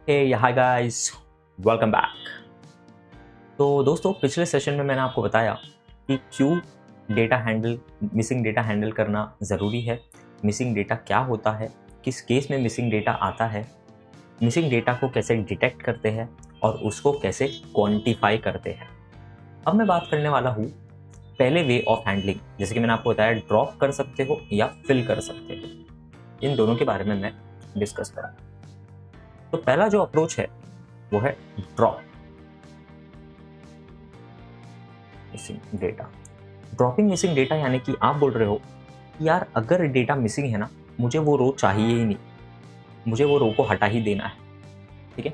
हे hi guys, welcome back. तो दोस्तों, पिछले सेशन में मैंने आपको बताया कि क्यों मिसिंग डेटा हैंडल करना ज़रूरी है, मिसिंग डेटा क्या होता है, किस केस में मिसिंग डेटा आता है, मिसिंग डेटा को कैसे डिटेक्ट करते हैं और उसको कैसे क्वांटिफाई करते हैं। अब मैं बात करने वाला हूँ पहले वे ऑफ हैंडलिंग, जैसे कि मैंने आपको बताया ड्रॉप कर सकते हो या फिल कर सकते हो। इन दोनों के बारे में मैं डिस्कस करूँ। तो पहला जो अप्रोच है वो है drop missing data. Dropping missing data यानी कि आप बोल रहे हो यार अगर डेटा मिसिंग है ना, मुझे वो रो चाहिए ही नहीं, मुझे वो रो को हटा ही देना है। ठीक है,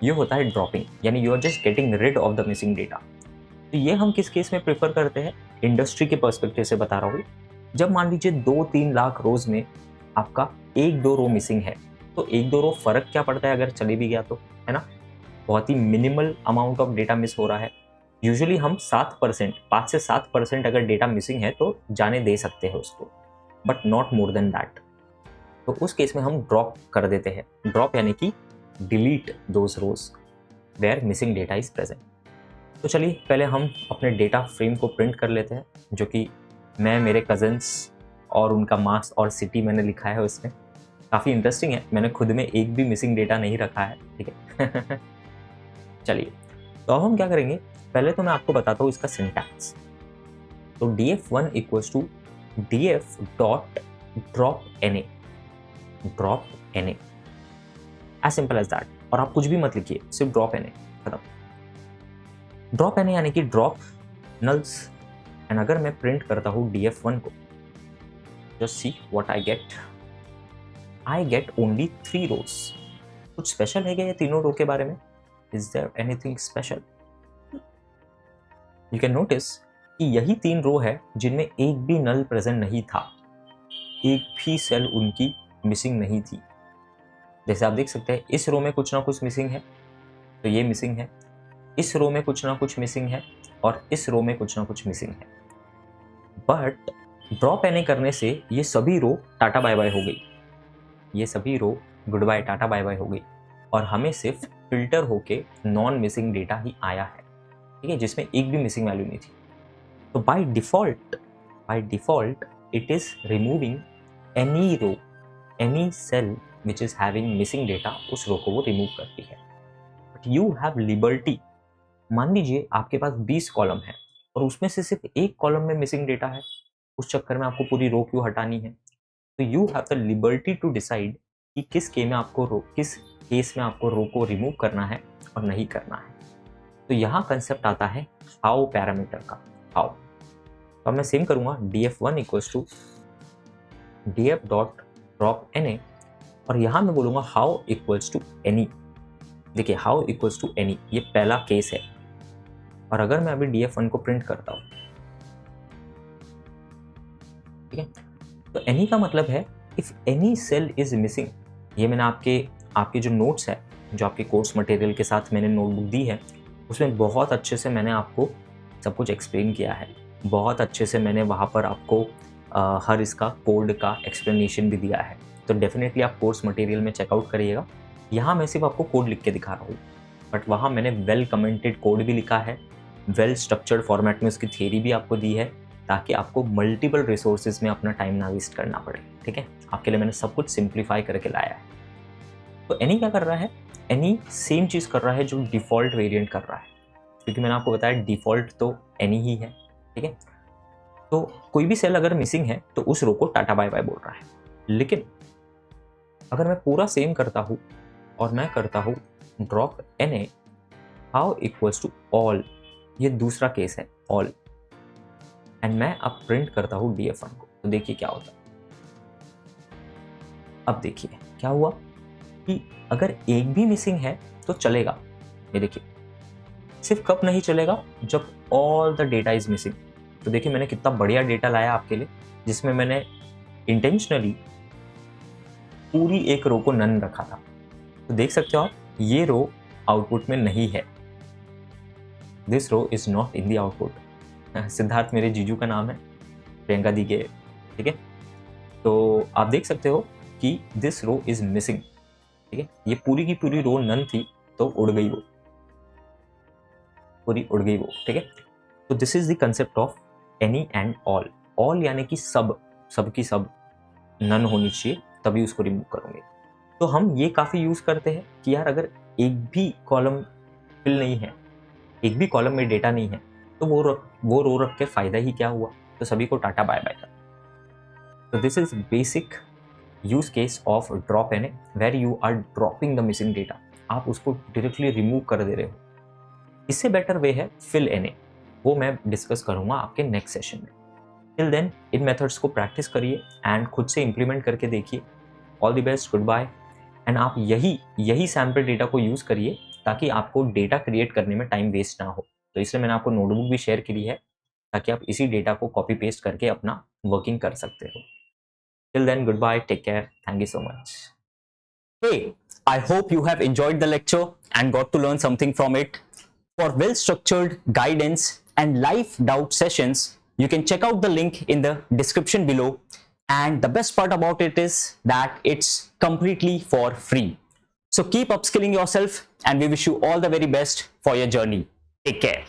ये होता है ड्रॉपिंग, यानी you are just getting rid of the missing data. तो ये हम किस केस में प्रेफर करते हैं, इंडस्ट्री के पर्सपेक्टिव से बता रहा हूँ। जब मान लीजिए 2-3 लाख रोज में आपका 1-2 रो मिसिंग है, तो 1-2 रो फर्क क्या पड़ता है अगर चले भी गया तो, है ना। बहुत ही minimal amount of data miss हो रहा है। यूजुअली हम 7%, 5 से 7% अगर डेटा मिसिंग है तो जाने दे सकते हैं उसको, but not more than that. तो उस केस में हम ड्रॉप कर देते हैं। ड्रॉप यानी कि delete those rows where missing data is present. तो चलिए पहले हम अपने डेटा फ्रेम को प्रिंट कर लेते हैं, जो कि मैं, मेरे कजन्स और उनका मार्क्स और सिटी मैंने लिखा है उसमें। काफ़ी इंटरेस्टिंग है, मैंने खुद में एक भी मिसिंग डेटा नहीं रखा है। ठीक है चलिए, तो अब हम क्या करेंगे, पहले तो मैं आपको बताता हूँ इसका सिंटैक्स। तो df1 equals to df dot drop na, drop na, as simple as that. और आप कुछ भी मत लिखिए, सिर्फ ड्रॉप na, खत्म। ड्रॉप na यानी कि ड्रॉप नल्स। एंड अगर मैं प्रिंट करता हूँ df1 को, just see what I get only 3 रोज। कुछ स्पेशल है क्या ये तीनों रो के बारे में? Is there anything special? You can notice कि यही 3 रो है जिनमें एक भी नल प्रेजेंट नहीं था, एक भी सेल उनकी मिसिंग नहीं थी। जैसे आप देख सकते हैं इस रो में कुछ ना कुछ मिसिंग है, तो ये मिसिंग है, इस रो में कुछ ना कुछ मिसिंग है, और इस रो में कुछ ना कुछ मिसिंग है। बट ड्रॉप एने करने से ये सभी रो टाटा बाय बाय हो गई, ये सभी row good bye tata bye bye हो गई, और हमें सिर्फ फिल्टर होके नॉन मिसिंग डेटा ही आया है। ठीक है, जिसमें एक भी मिसिंग वैल्यू नहीं थी। तो by default it is removing any row, any cell which is having missing data, उस रो को वो रिमूव करती है। बट यू हैव लिबर्टी, मान लीजिए आपके पास 20 कॉलम है और उसमें से सिर्फ एक कॉलम में मिसिंग डेटा है, उस चक्कर में आपको पूरी रो क्यों हटानी है? तो you have the liberty to decide कि किस केस में आपको रो को रिमूव करना है और नहीं करना है। तो यहाँ कंसेप्ट आता है हाउ पैरामीटर का, हाउ। तो अब मैं सेम करूंगा, df1 equals to df dot drop na, और यहाँ मैं बोलूंगा हाउ इक्वल्स टू एनी। देखिए हाउ इक्वल्स टू एनी ये पहला केस है, और अगर मैं अभी df1 को प्रिंट करता हूँ, ठीक है, तो एनी का मतलब है if any cell is missing. ये मैंने आपके जो नोट्स है, जो आपके कोर्स मटेरियल के साथ मैंने नोटबुक दी है, उसमें बहुत अच्छे से मैंने आपको सब कुछ एक्सप्लेन किया है। बहुत अच्छे से मैंने वहाँ पर आपको हर इसका कोड का एक्सप्लेनेशन भी दिया है। तो डेफिनेटली आप कोर्स मटेरियल में चेकआउट करिएगा। यहाँ मैं सिर्फ आपको कोड लिख के दिखा रहा हूँ, बट वहाँ मैंने वेल कमेंटेड कोड भी लिखा है, वेल स्ट्रक्चर्ड फॉर्मेट में उसकी थियरी भी आपको दी है, ताकि आपको मल्टीपल रिसोर्सेज में अपना टाइम ना वेस्ट करना पड़े। ठीक है, आपके लिए मैंने सब कुछ सिंप्लीफाई करके लाया है। तो एनी क्या कर रहा है, एनी सेम चीज़ कर रहा है जो डिफ़ॉल्ट वेरिएंट कर रहा है, क्योंकि मैंने आपको बताया डिफ़ॉल्ट तो एनी ही है। ठीक है, तो कोई भी सेल अगर मिसिंग है तो उस रो को टाटा बाय बाय बोल रहा है। लेकिन अगर मैं पूरा सेम करता हूँ और मैं करता हूँ drop na how equals to all, ये दूसरा केस है ऑल, एंड मैं अब प्रिंट करता हूँ df1 को, तो देखिए क्या होता है। अब देखिए क्या हुआ कि अगर एक भी मिसिंग है तो चलेगा। ये देखिए, सिर्फ कब नहीं चलेगा, जब all the data is missing. तो देखिए मैंने कितना बढ़िया डेटा लाया आपके लिए, जिसमें मैंने इंटेंशनली पूरी एक रो को नन रखा था। तो देख सकते हो आप, ये रो आउटपुट में नहीं है, this row is not in the output. Siddharth मेरे जीजू का नाम है, प्रियंका दी के। ठीक है, तो आप देख सकते हो कि दिस रो इज मिसिंग। ठीक है, ये पूरी की पूरी रो नन थी तो उड़ गई वो, पूरी उड़ गई वो। ठीक है, तो this is the concept of any and all. All यानी कि सब, सब की सब नन होनी चाहिए, तभी उसको रिमूव करोगे। तो हम ये काफी यूज करते हैं कि यार अगर एक भी कॉलम फिल नहीं है, एक भी कॉलम में डेटा नहीं है, तो वो रो रख के फायदा ही क्या हुआ। तो सभी को टाटा बाय बाय। तो this is basic use case of drop N A, where you are dropping the missing data. आप उसको डायरेक्टली रिमूव कर दे रहे हो। इससे बेटर वे है फिल एन ए, वो मैं डिस्कस करूंगा आपके नेक्स्ट सेशन में। टिल देन इन मेथड्स को प्रैक्टिस करिए एंड खुद से इंप्लीमेंट करके देखिए। All the best, good bye. And आप यही सैम्पल डेटा को यूज करिए ताकि आपको डेटा क्रिएट करने में टाइम वेस्ट ना हो। तो इसलिए मैंने आपको नोटबुक भी शेयर करी है ताकि आप इसी डेटा को कॉपी पेस्ट करके अपना वर्किंग कर सकते हो। Till then, good bye, take care, thank you so much. Hey, I hope you have enjoyed the lecture and got to learn something from it. For well-structured guidance and live doubt sessions, you can check out the link in the description below. And the best part about it is that it's completely for free. So keep upskilling yourself and we wish you all the very best for your journey. Take care.